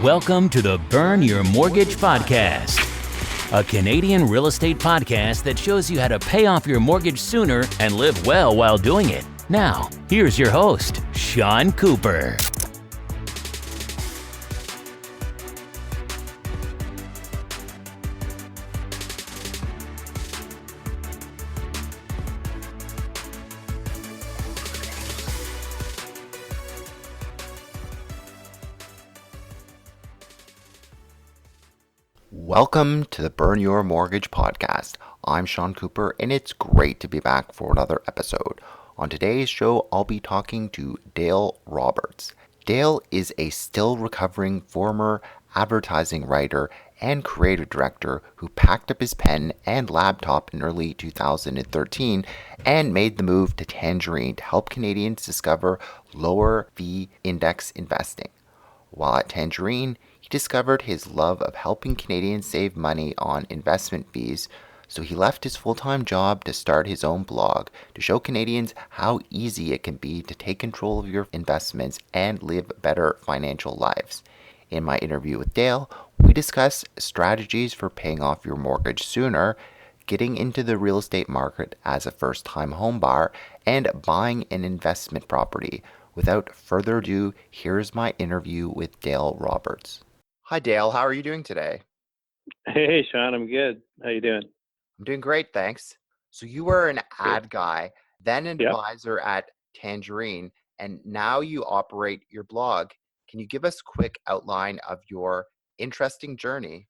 Welcome to the Burn Your Mortgage Podcast, a Canadian real estate podcast that shows you how to pay off your mortgage sooner and live well while doing it. Now, here's your host, Sean Cooper. Welcome to the Burn Your Mortgage Podcast. I'm Sean Cooper, and it's great to be back for another episode. On today's show, I'll be talking to Dale Roberts. Dale is a still recovering former advertising writer and creative director who packed up his pen and laptop in early 2013 and made the move to Tangerine to help Canadians discover lower fee index investing. While at Tangerine, he discovered his love of helping Canadians save money on investment fees, so he left his full-time job to start his own blog to show Canadians how easy it can be to take control of your investments and live better financial lives. In my interview with Dale, we discuss strategies for paying off your mortgage sooner, getting into the real estate market as a first-time homebuyer, and buying an investment property. Without further ado, here's my interview with Dale Roberts. Hi, Dale. How are you doing today? Hey, Sean. I'm good. How you doing? I'm doing great, thanks. So you were an ad Good. guy, then an Yep. advisor at Tangerine, and now you operate your blog. Can you give us a quick outline of your interesting journey?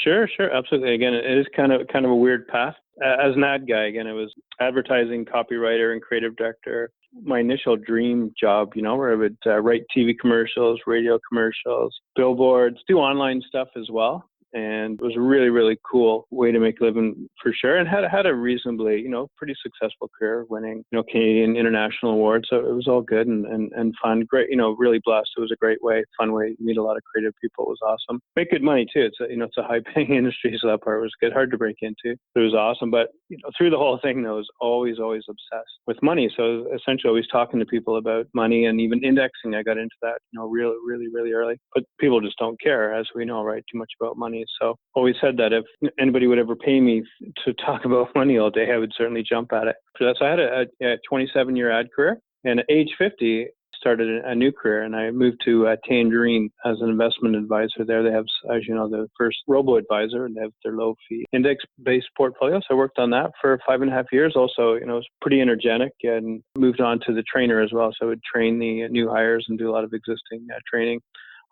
Sure. Absolutely. Again, it is kind of a weird path. As an ad guy, again, it was advertising, copywriter, and creative director. My initial dream job, where I would write TV commercials, radio commercials, billboards, do online stuff as well. And it was a really, really cool way to make a living for sure. And had a reasonably, pretty successful career, winning, Canadian international awards. So it was all good and fun. Great, really blessed. It was a great way, fun way to meet a lot of creative people. It was awesome. Make good money too. It's a high paying industry. So that part was good. Hard to break into. It was awesome. But, through the whole thing, though, I was always obsessed with money. So essentially always talking to people about money and even indexing. I got into that, really, really, really early. But people just don't care, as we know, right? Too much about money. So always said that if anybody would ever pay me to talk about money all day, I would certainly jump at it. So I had a 27-year ad career, and at age 50, started a new career, and I moved to Tangerine as an investment advisor there. They have, as you know, the first robo-advisor, and they have their low-fee index-based portfolio. So I worked on that for 5.5 years. Also, it was pretty energetic, and moved on to the trainer as well. So I would train the new hires and do a lot of existing training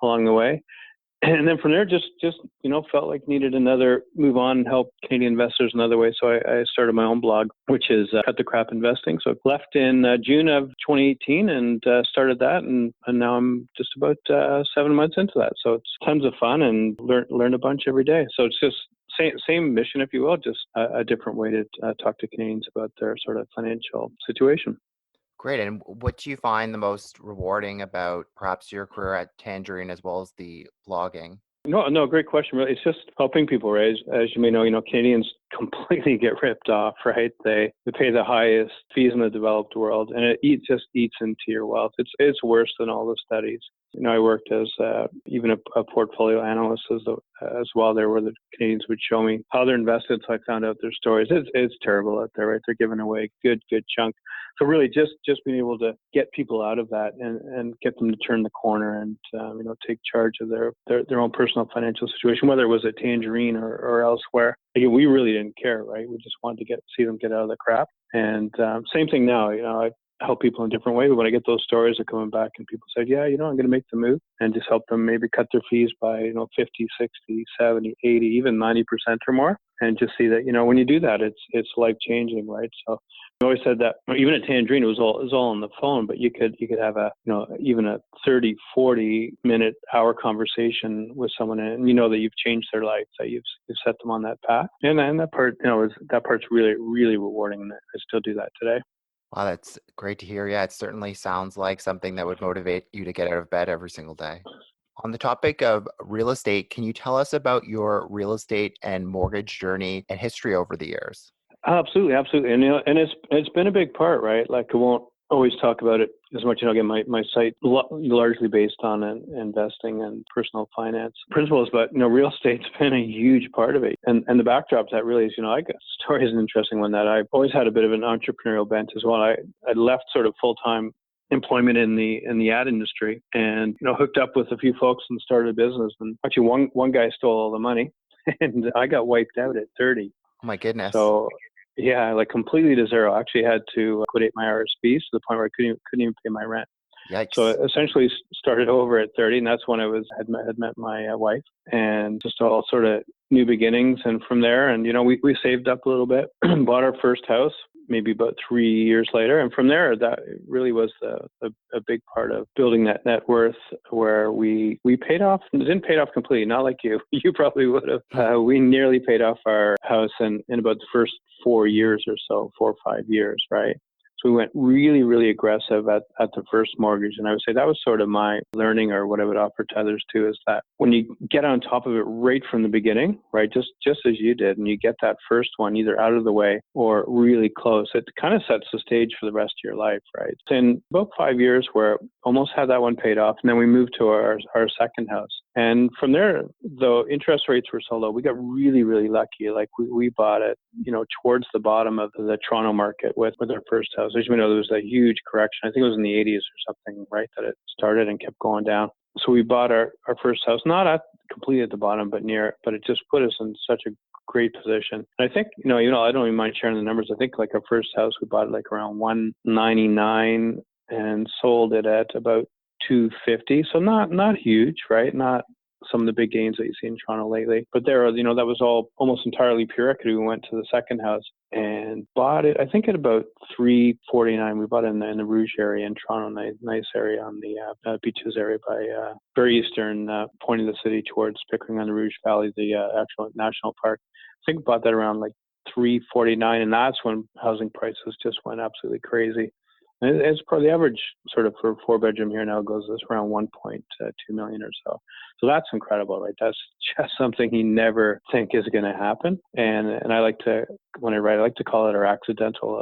along the way. And then from there, just felt like needed another move on and help Canadian investors another way. So I started my own blog, which is Cut the Crap Investing. So I left in June of 2018 and started that. And now I'm just about 7 months into that. So it's tons of fun and learn a bunch every day. So it's just same mission, if you will, just a different way to talk to Canadians about their sort of financial situation. Great. And what do you find the most rewarding about perhaps your career at Tangerine as well as the blogging? No, great question. Really, it's just helping people, right? As you may know, Canadians completely get ripped off, right? They pay the highest fees in the developed world, and it just eats into your wealth. It's worse than all the studies. I worked as even a portfolio analyst as well there, where the Canadians would show me how they're invested. So I found out their stories. It's terrible out there, right? They're giving away good chunk. So really, just being able to get people out of that and get them to turn the corner and take charge of their own personal financial situation, whether it was at Tangerine or elsewhere. Again, we really didn't care, right? We just wanted to see them get out of the crap. And same thing now. I help people in a different way. But when I get those stories are coming back and people say, yeah, I'm going to make the move, and just help them maybe cut their fees by 50, 60, 70, 80, even 90% or more, and just see that when you do that, it's life changing, right? So I always said that even at Tangerine, it was all on the phone, but you could have a even a 30, 40 minute, hour conversation with someone, and that you've changed their life, that you've set them on that path, and that part that part's really, really rewarding, and I still do that today. Wow, that's great to hear. Yeah, it certainly sounds like something that would motivate you to get out of bed every single day. On the topic of real estate, can you tell us about your real estate and mortgage journey and history over the years? Absolutely. And and it's been a big part, right? Like I won't always talk about it as much. Again, my site largely based on investing and personal finance principles, but real estate's been a huge part of it. And the backdrop to that really is, I guess story is an interesting one that I've always had a bit of an entrepreneurial bent as well. I left sort of full-time employment in the ad industry and hooked up with a few folks and started a business. And actually one guy stole all the money and I got wiped out at 30. Oh my goodness. So yeah, like completely to zero. I actually had to liquidate my RSPs to the point where I couldn't even pay my rent. Yikes. So I essentially started over at 30, and that's when I had met my wife, and just all sort of new beginnings. And from there, and we saved up a little bit, bought our first house maybe about 3 years later, and from there, that really was a big part of building that net worth, where we paid off. It didn't pay off completely, not like you. You probably would have. We nearly paid off our house in about the first 4 years or so, 4 or 5 years, right? So we went really, really aggressive at the first mortgage. And I would say that was sort of my learning, or what I would offer to others too, is that when you get on top of it right from the beginning, right, just as you did, and you get that first one either out of the way or really close, it kind of sets the stage for the rest of your life, right? So in about 5 years, where almost had that one paid off, and then we moved to our second house. And from there, though interest rates were so low, we got really, really lucky. Like we bought it, towards the bottom of the Toronto market with our first house. As you know, there was a huge correction. I think it was in the 80s or something, right, that it started and kept going down. So we bought our first house, not completely at the bottom, but near it. But it just put us in such a great position. And I think, I don't even mind sharing the numbers. I think like our first house, we bought it like around 199 and sold it at about 250. So not huge, right? Not some of the big gains that you see in Toronto lately. But there, that was all almost entirely pure equity. We went to the second house and bought it, I think at about 349. We bought it in the Rouge area in Toronto, nice area on the beaches area by very eastern point of the city towards Pickering on the Rouge Valley, the actual national park. I think we bought that around like 349, and that's when housing prices just went absolutely crazy. And it's probably the average sort of for 4-bedroom here now goes around 1.2 million or so. So that's incredible, right? That's just something you never think is going to happen. And I like to, when I write, I like to call it our accidental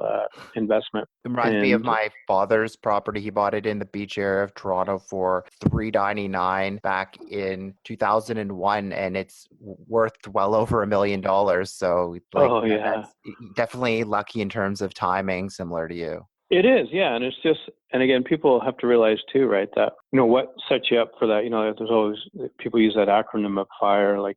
investment. It reminds me of my father's property. He bought it in the beach area of Toronto for $399 back in 2001, and it's worth well over $1 million. So that's definitely lucky in terms of timing, similar to you. It is, yeah. And it's just, and again, people have to realize too, right, that, what sets you up for that, there's always, people use that acronym of FIRE, like,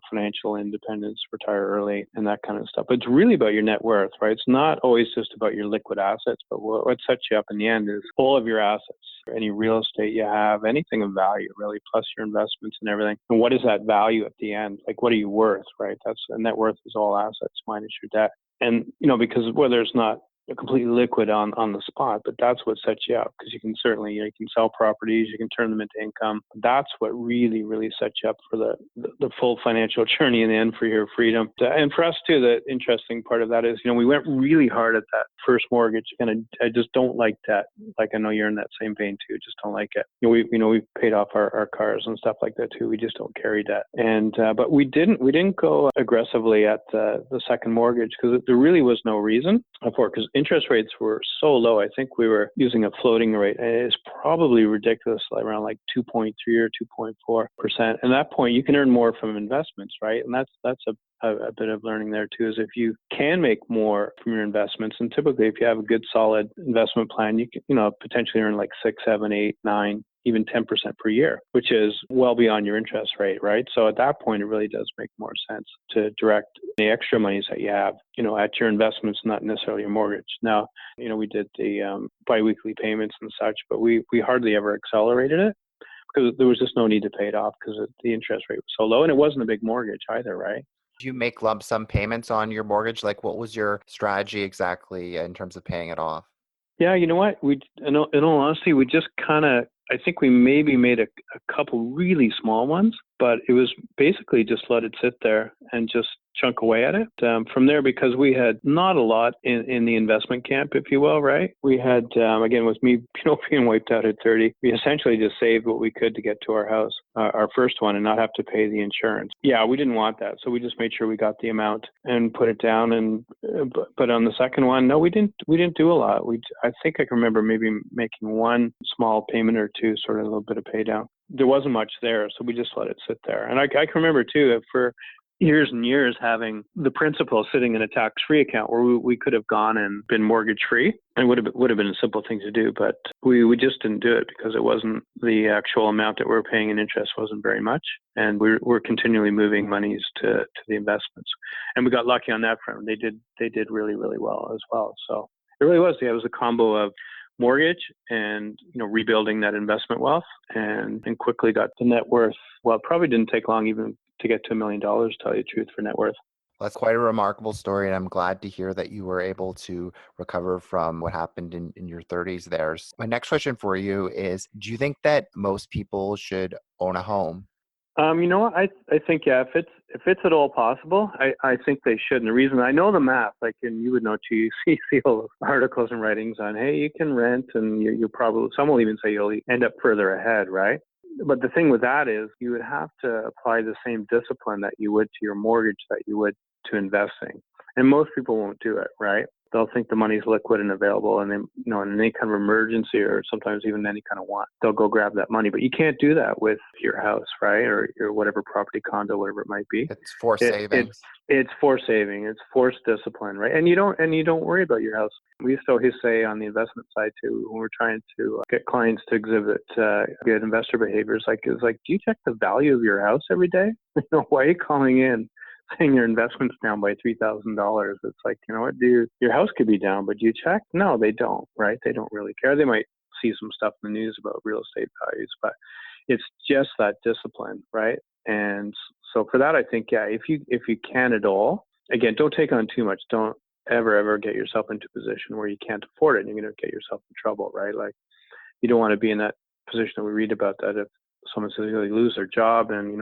financial independence, retire early, and that kind of stuff. But it's really about your net worth, right? It's not always just about your liquid assets, but what sets you up in the end is all of your assets, any real estate you have, anything of value, really, plus your investments and everything. And what is that value at the end? Like, what are you worth, right? Net worth is all assets minus your debt. And, because whether it's not completely liquid on the spot, but that's what sets you up, because you can certainly, you can sell properties, you can turn them into income. That's what really, really sets you up for the full financial journey in the end, for your freedom. And for us too, the interesting part of that is, we went really hard at that first mortgage, and I just don't like that. Like, I know you're in that same vein too, just don't like it. We've paid off our cars and stuff like that too. We just don't carry debt. And, but we didn't go aggressively at the second mortgage, because there really was no reason for it, because interest rates were so low. I think we were using a floating rate, and it's probably ridiculous, like around like 2.3 or 2.4%. And at that point, you can earn more from investments, right? And that's a bit of learning there too, is if you can make more from your investments, and typically if you have a good solid investment plan, you can, potentially earn like 6, 7, 8, 9, even 10% per year, which is well beyond your interest rate, right? So at that point, it really does make more sense to direct the extra monies that you have, at your investments, not necessarily your mortgage. Now, we did the biweekly payments and such, but we hardly ever accelerated it, because there was just no need to pay it off, because the interest rate was so low, and it wasn't a big mortgage either, right? Do you make lump sum payments on your mortgage? Like, what was your strategy exactly in terms of paying it off? Yeah, you know what? In all honesty, we just kind of, I think we maybe made a couple really small ones, but it was basically just let it sit there and just chunk away at it. From there, because we had not a lot in the investment camp, if you will, right? We had, again, with me, being wiped out at 30, we essentially just saved what we could to get to our house, our first one, and not have to pay the insurance. Yeah, we didn't want that. So we just made sure we got the amount and put it down. And, but on the second one, no, we didn't do a lot. I think I can remember maybe making one small payment or two, sort of a little bit of pay down. There wasn't much there, so we just let it sit there. And I can remember too that for years and years having the principal sitting in a tax-free account where we could have gone and been mortgage-free, and would have been a simple thing to do, but we just didn't do it because it wasn't the actual amount that we were paying in interest wasn't very much, and we're continually moving monies to the investments, and we got lucky on that front. They did really, really well as well. So it really was. Yeah, it was a combo of mortgage and rebuilding that investment wealth, and quickly got the net worth. Well, it probably didn't take long even to get to $1 million, to tell you the truth, for net worth. Well, that's quite a remarkable story, and I'm glad to hear that you were able to recover from what happened in your 30s there. My next question for you is, do you think that most people should own a home? You know what? I think, yeah, if it's at all possible, I think they should. And the reason, I know the math, like, and you would know too, you see all the articles and writings on, hey, you can rent, and you probably, some will even say you'll end up further ahead, right? But the thing with that is you would have to apply the same discipline that you would to your mortgage that you would to investing. And most people won't do it, right? They'll think the money's liquid and available, and then, in any kind of emergency or sometimes even any kind of want, they'll go grab that money. But you can't do that with your house, right? Or your whatever property, condo, whatever it might be. It's for savings. It's for saving. It's forced discipline, right? And you don't worry about your house. We used to always say on the investment side too, when we're trying to get clients to exhibit good investor behaviors, do you check the value of your house every day? Why are you calling in saying your investment's down by $3,000? It's like, your house could be down, but do you check? No, they don't, right? They don't really care. They might see some stuff in the news about real estate values, but it's just that discipline, right? And so for that, I think, yeah, if you can at all, again, don't take on too much. Don't ever get yourself into a position where you can't afford it and you're going to get yourself in trouble, right? Like, you don't want to be in that position that we read about, that if someone says they lose their job and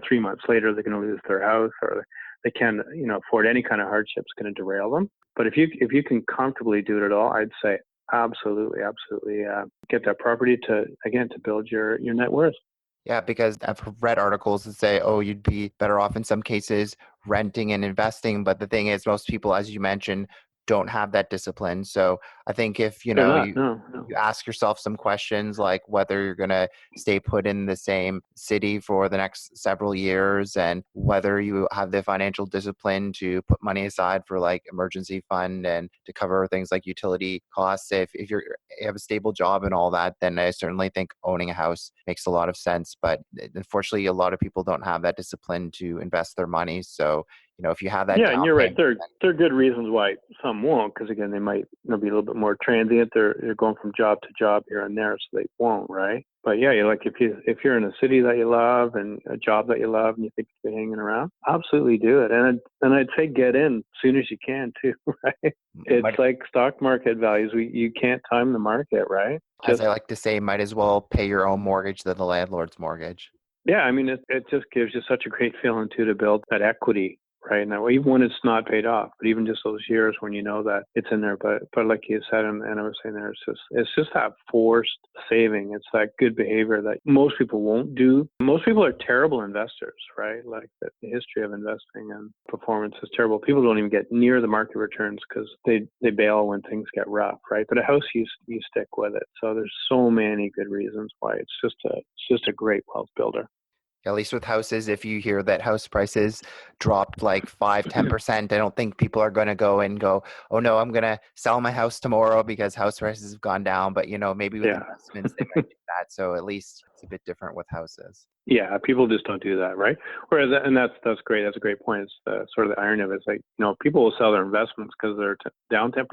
3 months later they're going to lose their house, or they can't afford any kind of hardship, is going to derail them. But if you can comfortably do it at all, I'd say absolutely get that property to build your net worth. Yeah, because I've read articles that say, oh, you'd be better off in some cases renting and investing. But the thing is, most people, as you mentioned, don't have that discipline. So I think if, you ask yourself some questions like whether you're going to stay put in the same city for the next several years, and whether you have the financial discipline to put money aside for like emergency fund and to cover things like utility costs. If you have a stable job and all that, then I certainly think owning a house makes a lot of sense. But unfortunately, a lot of people don't have that discipline to invest their money. So if you have that, yeah, and you're right. There are good reasons why some won't, because again, they might be a little bit more transient. They're going from job to job here and there, so they won't, right? But yeah, if you're in a city that you love and a job that you love, and you think you're hanging around, absolutely do it. And I'd say get in as soon as you can too, right? It's like stock market values. You can't time the market, right? As I like to say, might as well pay your own mortgage than the landlord's mortgage. Yeah, I mean, it just gives you such a great feeling too to build that equity. Right now, even when it's not paid off, but even just those years when you know that it's in there. But like you said, and I was saying there, it's just that forced saving. It's that good behavior that most people won't do. Most people are terrible investors, right? Like the history of investing and performance is terrible. People don't even get near the market returns because they bail when things get rough, right? But a house, you stick with it. So there's so many good reasons why it's just a great wealth builder. At least with houses, if you hear that house prices dropped like 5-10%, I don't think people are going to go, oh no, I'm going to sell my house tomorrow because house prices have gone down. But, maybe with investments, they might do that. So at least it's a bit different with houses. Yeah, people just don't do that, right? Whereas, and that's great. That's a great point. It's sort of the irony of it. It's like, people will sell their investments because they're down 10%,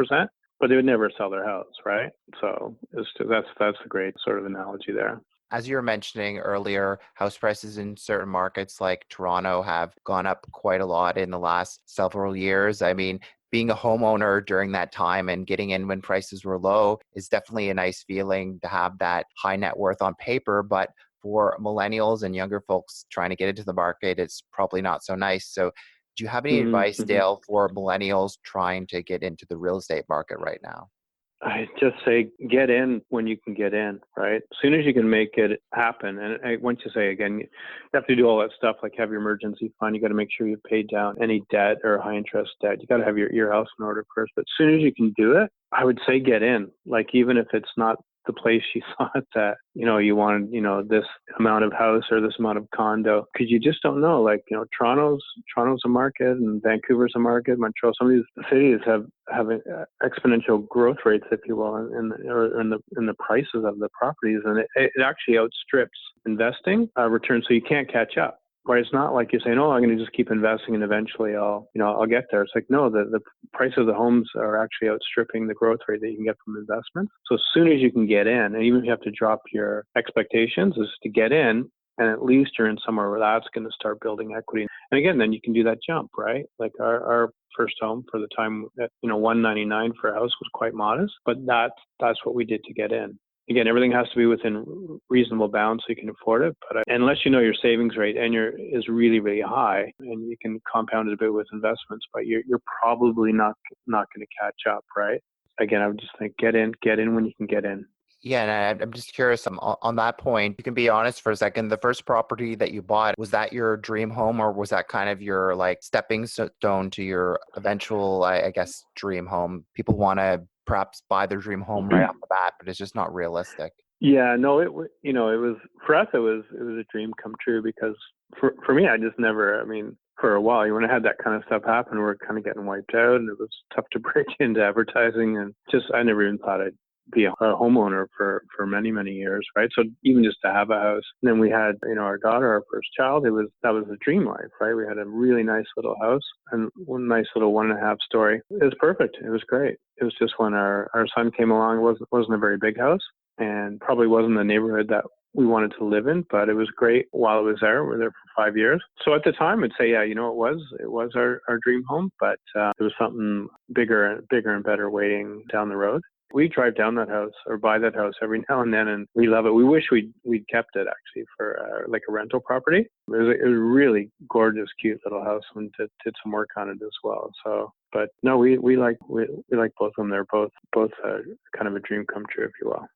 but they would never sell their house, right? So that's a great sort of analogy there. As you were mentioning earlier, house prices in certain markets like Toronto have gone up quite a lot in the last several years. I mean, being a homeowner during that time and getting in when prices were low is definitely a nice feeling to have that high net worth on paper. But for millennials and younger folks trying to get into the market, it's probably not so nice. So Do you have any advice, Mm-hmm. Dale, for millennials trying to get into the real estate market right now? I just say get in when you can get in, right? As soon as you can make it happen. And once you say, again, you have to do all that stuff, like have your emergency fund. You got to make sure you paid down any debt or high interest debt. You got to have your house in order first. But as soon as you can do it, I would say get in. Like, even if it's not the place you thought that, you wanted, this amount of house or this amount of condo, because you just don't know. Like, Toronto's a market, and Vancouver's a market. Montreal, some of these cities have exponential growth rates, if you will, in the prices of the properties, and it actually outstrips investing returns. So you can't catch up. Right, it's not like you're saying, "Oh, I'm going to just keep investing and eventually I'll get there." It's like, no, the price of the homes are actually outstripping the growth rate that you can get from investments. So as soon as you can get in, and even if you have to drop your expectations, is to get in, and at least you're in somewhere where that's going to start building equity. And again, then you can do that jump, right? Like our first home, for the time that, $199 for a house was quite modest, but that's what we did to get in. Again, everything has to be within reasonable bounds so you can afford it. But unless you know your savings rate and is really, really high, and you can compound it a bit with investments, but you're probably not going to catch up, right? Again, I would just think get in when you can get in. Yeah, and I'm just curious on that point. You can be honest for a second. The first property that you bought, was that your dream home, or was that kind of your like stepping stone to your eventual, I guess, dream home? People want to perhaps buy their dream home right off the bat, but it's just not realistic. Yeah, no, it was, for us, it was a dream come true, because for me, I just never, for a while, when I had that kind of stuff happen, we were kind of getting wiped out, and it was tough to break into advertising, and just, I never even thought I'd be a homeowner for many, many years, right? So even just to have a house, and then we had, our daughter, our first child, that was a dream life, right? We had a really nice little house, and one nice little 1.5 story. It was perfect. It was great. It was just when our son came along, it wasn't a very big house, and probably wasn't the neighborhood that we wanted to live in, but it was great while it was there. We were there for 5 years. So at the time, I'd say, yeah, it was our dream home, but there was something bigger and better waiting down the road. We drive down that house or buy that house every now and then, and we love it. We wish we'd kept it, actually, for like a rental property. It was a really gorgeous, cute little house, and did some work on it as well. So, but no, we like both of them. They're both kind of a dream come true, if you will.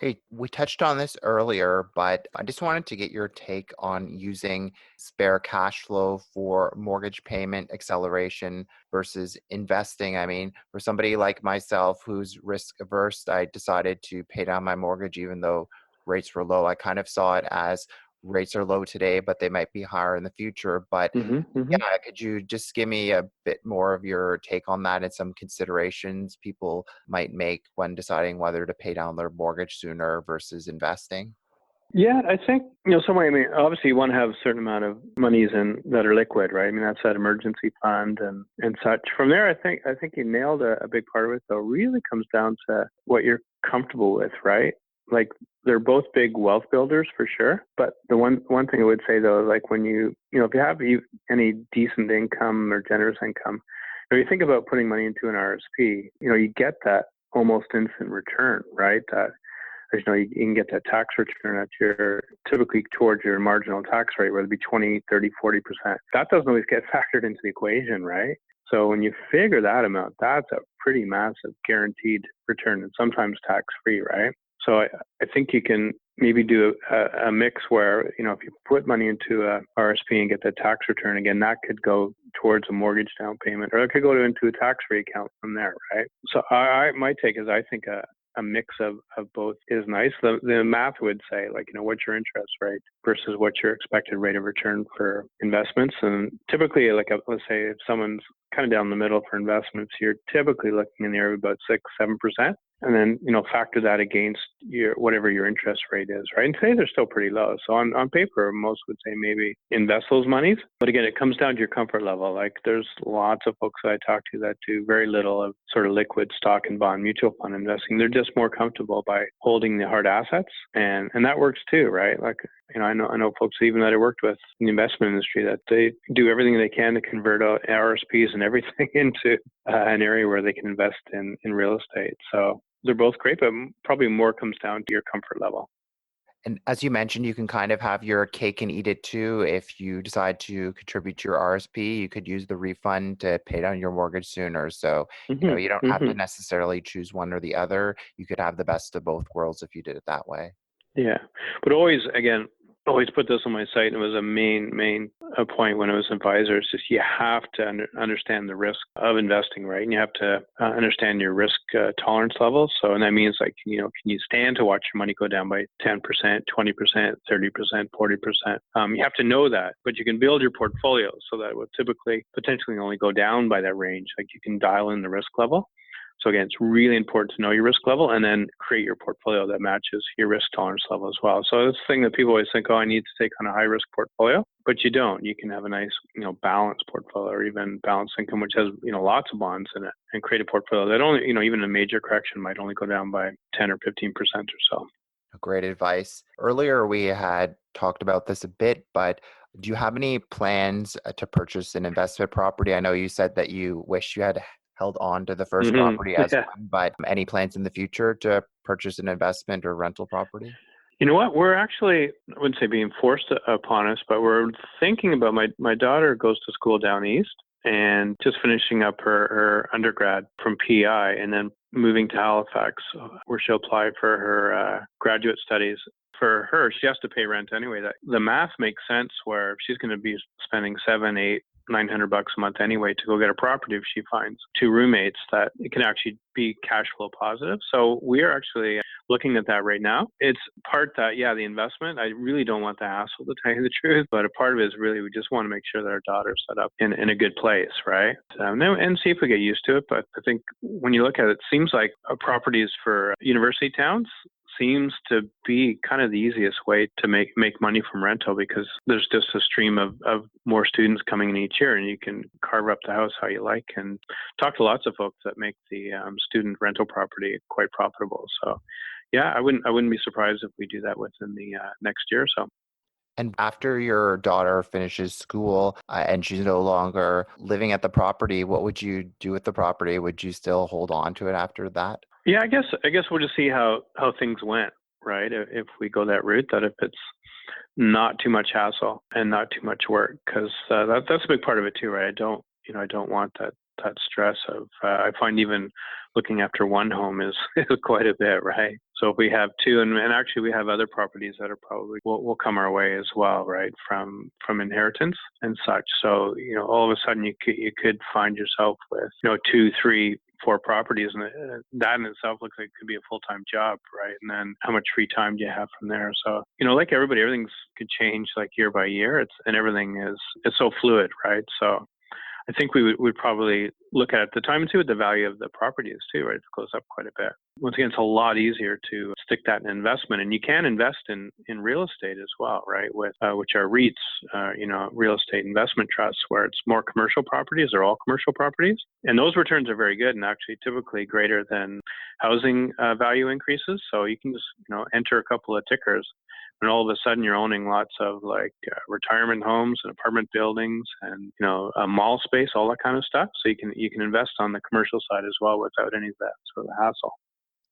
Great. We touched on this earlier, but I just wanted to get your take on using spare cash flow for mortgage payment acceleration versus investing. I mean, for somebody like myself who's risk averse, I decided to pay down my mortgage even though rates were low. I kind of saw it as rates are low today, but they might be higher in the future. But Mm-hmm. yeah, could you just give me a bit more of your take on that and some considerations people might make when deciding whether to pay down their mortgage sooner versus investing? Yeah, I think, obviously you want to have a certain amount of monies that are liquid, right? That's that emergency fund and such. From there, I think you nailed a big part of it, though. Really comes down to what you're comfortable with, right? Like, they're both big wealth builders for sure. But the one thing I would say, though, like, when if you have any decent income or generous income, if you think about putting money into an RSP, you get that almost instant return, right? As you can get that tax return at your, typically towards your marginal tax rate, whether it be 20, 30, 40%. That doesn't always get factored into the equation, right? So when you figure that amount, that's a pretty massive guaranteed return, and sometimes tax-free, right? So I think you can maybe do a mix where, if you put money into a RSP and get that tax return, again, that could go towards a mortgage down payment, or it could go into a tax-free account from there, right? So my take is, I think a mix of both is nice. The math would say, like, what's your interest rate versus what's your expected rate of return for investments. And typically, like, let's say if someone's kind of down the middle for investments, you're typically looking in the area of about 6-7%. And then, factor that against whatever your interest rate is, right? And today they're still pretty low. So on paper, most would say maybe invest those monies. But again, it comes down to your comfort level. Like, there's lots of folks that I talk to that do very little of sort of liquid stock and bond mutual fund investing. They're just more comfortable by holding the hard assets. And that works too, right? Like, I know folks even that I worked with in the investment industry that they do everything they can to convert RSPs and everything into an area where they can invest in real estate. So they're both great, but probably more comes down to your comfort level. And as you mentioned, you can kind of have your cake and eat it too. If you decide to contribute to your RSP, you could use the refund to pay down your mortgage sooner. So, Hmm. you don't have to Hmm. necessarily choose one or the other. You could have the best of both worlds if you did it that way. Yeah, but always put this on my site, and it was a main point when I was an advisor. It's just you have to understand the risk of investing, right? And you have to understand your risk tolerance levels. So, and that means like, can you stand to watch your money go down by 10%, 20%, 30%, 40%? You have to know that, but you can build your portfolio so that it would typically potentially only go down by that range. Like you can dial in the risk level. So again, it's really important to know your risk level and then create your portfolio that matches your risk tolerance level as well. So that's the thing that people always think, oh, I need to take on a high risk portfolio, but you don't. You can have a nice, balanced portfolio or even balanced income, which has, lots of bonds in it, and create a portfolio that only, even a major correction might only go down by 10 or 15% or so. Great advice. Earlier, we had talked about this a bit, but do you have any plans to purchase an investment property? I know you said that you wish you had held on to the first property as Yeah. one, but any plans in the future to purchase an investment or rental property? You know what? We're actually, I wouldn't say being forced upon us, but we're thinking about my daughter goes to school down east and just finishing up her undergrad from PI and then moving to Halifax where she'll apply for her graduate studies. For her, she has to pay rent anyway. That the math makes sense where if she's going to be spending 7, 8, $900 a month anyway to go get a property if she finds two roommates, that it can actually be cash flow positive. So we are actually looking at that right now. It's part that, the investment, I really don't want the hassle to tell you the truth, but a part of it is really we just want to make sure that our daughter's set up in a good place, right? And see if we get used to it. But I think when you look at it, it seems like properties for university towns seems to be kind of the easiest way to make money from rental because there's just a stream of more students coming in each year and you can carve up the house how you like and talk to lots of folks that make the student rental property quite profitable. So I wouldn't be surprised if we do that within the next year or so. And after your daughter finishes school and she's no longer living at the property, what would you do with the property? Would you still hold on to it after that? Yeah, I guess we'll just see how things went, right? If we go that route, that if it's not too much hassle and not too much work, because that's a big part of it too, right? I don't want that stress of. I find even looking after one home is quite a bit, right? So if we have two, and actually we have other properties that are probably will come our way as well, right? From inheritance and such. So all of a sudden you could find yourself with 2, 3, 4 properties, and that in itself looks like it could be a full-time job, right? And then how much free time do you have from there? So like everybody, everything's could change like year by year. And everything is so fluid, right? So I think we would probably look at the time and see what the value of the property is too, right? It goes up quite a bit. Once again, it's a lot easier to stick that in investment, and you can invest in real estate as well, right? With which are REITs, real estate investment trusts, where it's more commercial properties or all commercial properties, and those returns are very good and actually typically greater than housing value increases. So you can just enter a couple of tickers. And all of a sudden, you're owning lots of like retirement homes and apartment buildings, and mall space, all that kind of stuff. So you can invest on the commercial side as well without any of that sort of hassle.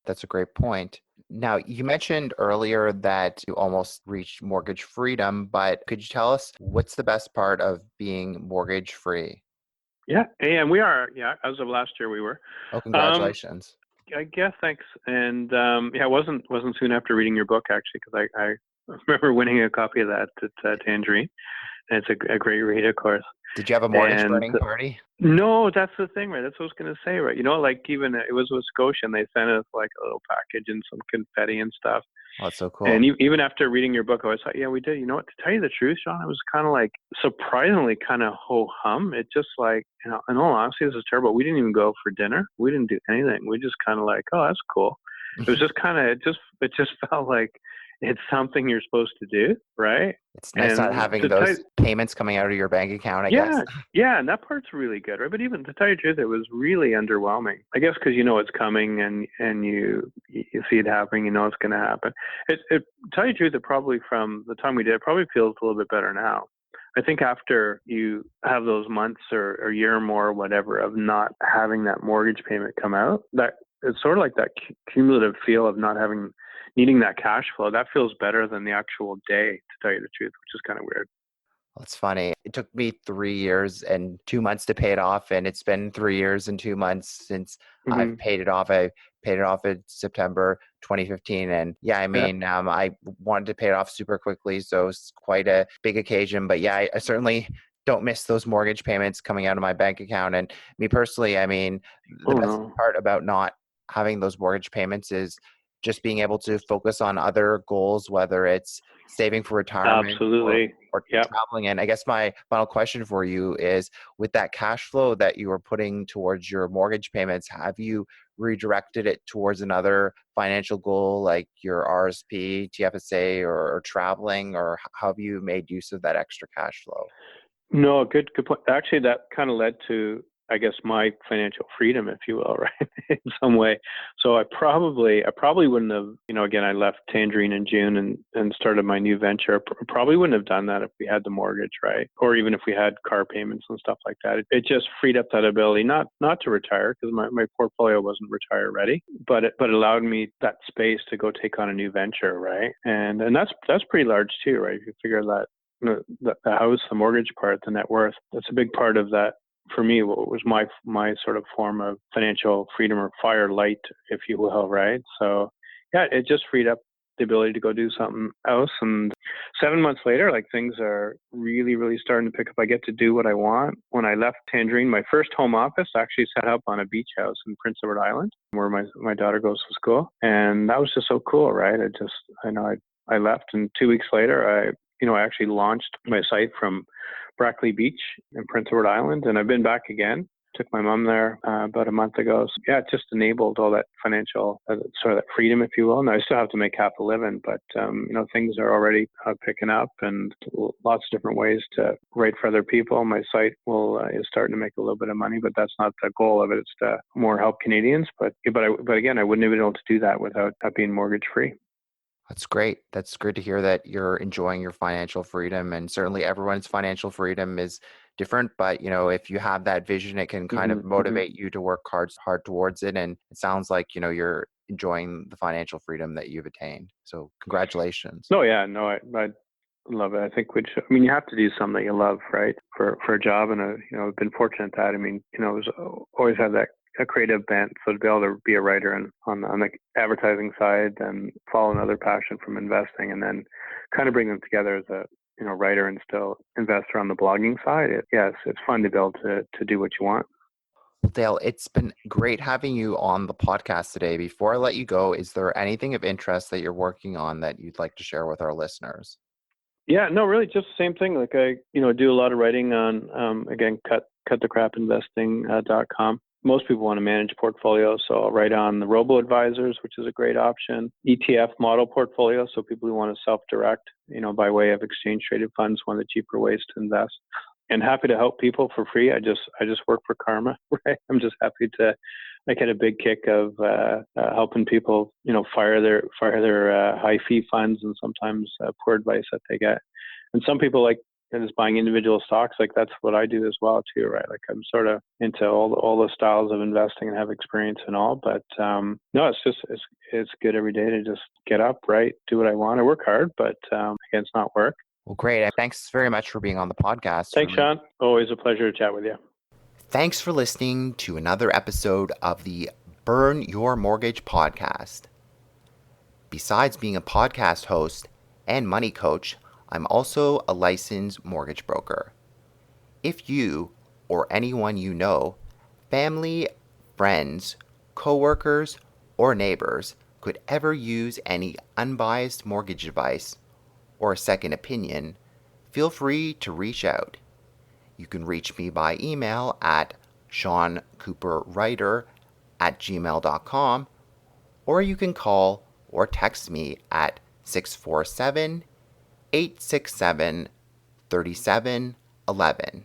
That's a great point. Now, you mentioned earlier that you almost reached mortgage freedom, but could you tell us what's the best part of being mortgage free? Yeah, and we are. Yeah, as of last year, we were. Oh, Um, congratulations. I guess thanks. And it wasn't soon after reading your book actually, because I remember winning a copy of that at Tangerine, and it's a great read, of course. Did you have a mortgage And burning party? no, that's the thing, right? That's what I was going to say, right? Like even it was with Scotia, and they sent us like a little package and some confetti and stuff. Oh, that's so cool. And even after reading your book, I was like, yeah, we did. You know what? To tell you the truth, Sean, it was kind of like surprisingly kind of ho-hum. It just like, in all honesty, this is terrible. We didn't even go for dinner. We didn't do anything. We just kind of like, oh, that's cool. It was just kind of, it just felt like it's something you're supposed to do, right? It's nice not having those payments coming out of your bank account, I guess. Yeah, and that part's really good, right? But even to tell you the truth, it was really underwhelming. I guess because it's coming and you see it happening, it's going to happen. To tell you the truth, it probably from the time we did, it probably feels a little bit better now. I think after you have those months or a year or more or whatever of not having that mortgage payment come out, that it's sort of like that cumulative feel of not having needing that cash flow, that feels better than the actual day, to tell you the truth, which is kind of weird. Well, it's funny. It took me 3 years and 2 months to pay it off, and it's been 3 years and 2 months since I've Hmm. paid it off. I paid it off in September 2015, and yeah, I Yeah. mean, I wanted to pay it off super quickly, so it's quite a big occasion. But yeah, I certainly don't miss those mortgage payments coming out of my bank account. And me personally, I mean, the Oh best no. part about not having those mortgage payments is just being able to focus on other goals, whether it's saving for retirement Absolutely. or Yep. traveling. And I guess my final question for you is, with that cash flow that you were putting towards your mortgage payments, have you redirected it towards another financial goal like your RSP, TFSA, or traveling, or how have you made use of that extra cash flow? No, good point. Actually, that kind of led to, I guess, my financial freedom, if you will, right, in some way. So I probably wouldn't have, again, I left Tangerine in June and started my new venture. Probably wouldn't have done that if we had the mortgage, right, or even if we had car payments and stuff like that. It just freed up that ability, not to retire, because my portfolio wasn't retire ready, but it allowed me that space to go take on a new venture, right, and that's pretty large too, right? If you figure that the house, the mortgage part, the net worth, that's a big part of that. For me, what was my sort of form of financial freedom or firelight, if you will, right? So yeah, it just freed up the ability to go do something else. And 7 months later, like, things are really, really starting to pick up. I get to do what I want. When I left Tangerine, my first home office actually set up on a beach house in Prince Edward Island, where my daughter goes to school. And that was just so cool, right? I left, and 2 weeks later, I actually launched my site from Brackley Beach in Prince Edward Island, and I've been back again. Took my mom there about a month ago. So yeah, it just enabled all that financial sort of that freedom, if you will. Now I still have to make half a living, but things are already picking up, and lots of different ways to write for other people. My site is starting to make a little bit of money, but that's not the goal of it. It's to more help Canadians. But again, I wouldn't have been able to do that without being mortgage free. That's great. That's great to hear that you're enjoying your financial freedom. And certainly everyone's financial freedom is different, but if you have that vision, it can kind of Hmm. Hmm. motivate you to work hard towards it. And it sounds like, you're enjoying the financial freedom that you've attained. So congratulations. No, yeah, no, I love it. I think you have to do something that you love, right? For a job, and I've been fortunate that, always had that a creative bent, so to be able to be a writer and on the advertising side, and follow another passion from investing, and then kind of bring them together as a writer and still investor on the blogging side. It's fun to be able to do what you want. Well, Dale, it's been great having you on the podcast today. Before I let you go, is there anything of interest that you're working on that you'd like to share with our listeners? Yeah, no, really, just the same thing. Like, I, do a lot of writing on, again, cutthecrapinvesting.com. Most people want to manage portfolios, so I'll write on the robo-advisors, which is a great option. ETF model portfolio, so people who want to self-direct, by way of exchange-traded funds, one of the cheaper ways to invest. And happy to help people for free. I just work for karma, right? I'm just happy to. I get a big kick of helping people, fire their high fee funds, and sometimes poor advice that they get. And some people like just buying individual stocks. Like, that's what I do as well too, right? Like, I'm sort of into all the styles of investing and have experience in all. But no, it's good every day to just get up, right? Do what I want. I work hard, but again, it's not work. Well, great. Thanks very much for being on the podcast. Thanks, Sean. Always a pleasure to chat with you. Thanks for listening to another episode of the Burn Your Mortgage podcast. Besides being a podcast host and money coach, I'm also a licensed mortgage broker. If you or anyone you know, family, friends, coworkers, or neighbors could ever use any unbiased mortgage advice or a second opinion, feel free to reach out. You can reach me by email at seancooperwriter@gmail.com, or you can call or text me at 647-867-3711.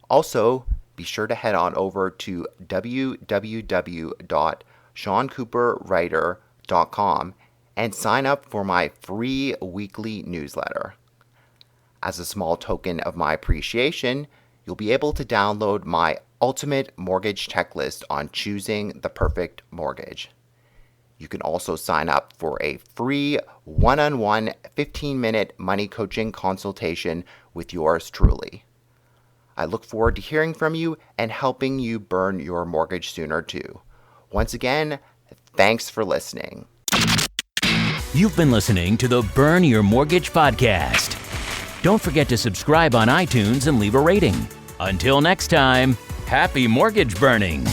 Also, be sure to head on over to www.seancooperwriter.com and sign up for my free weekly newsletter. As a small token of my appreciation, you'll be able to download my ultimate mortgage checklist on choosing the perfect mortgage. You can also sign up for a free one-on-one 15-minute money coaching consultation with yours truly. I look forward to hearing from you and helping you burn your mortgage sooner too. Once again, thanks for listening. You've been listening to the Burn Your Mortgage podcast. Don't forget to subscribe on iTunes and leave a rating. Until next time, happy mortgage burning.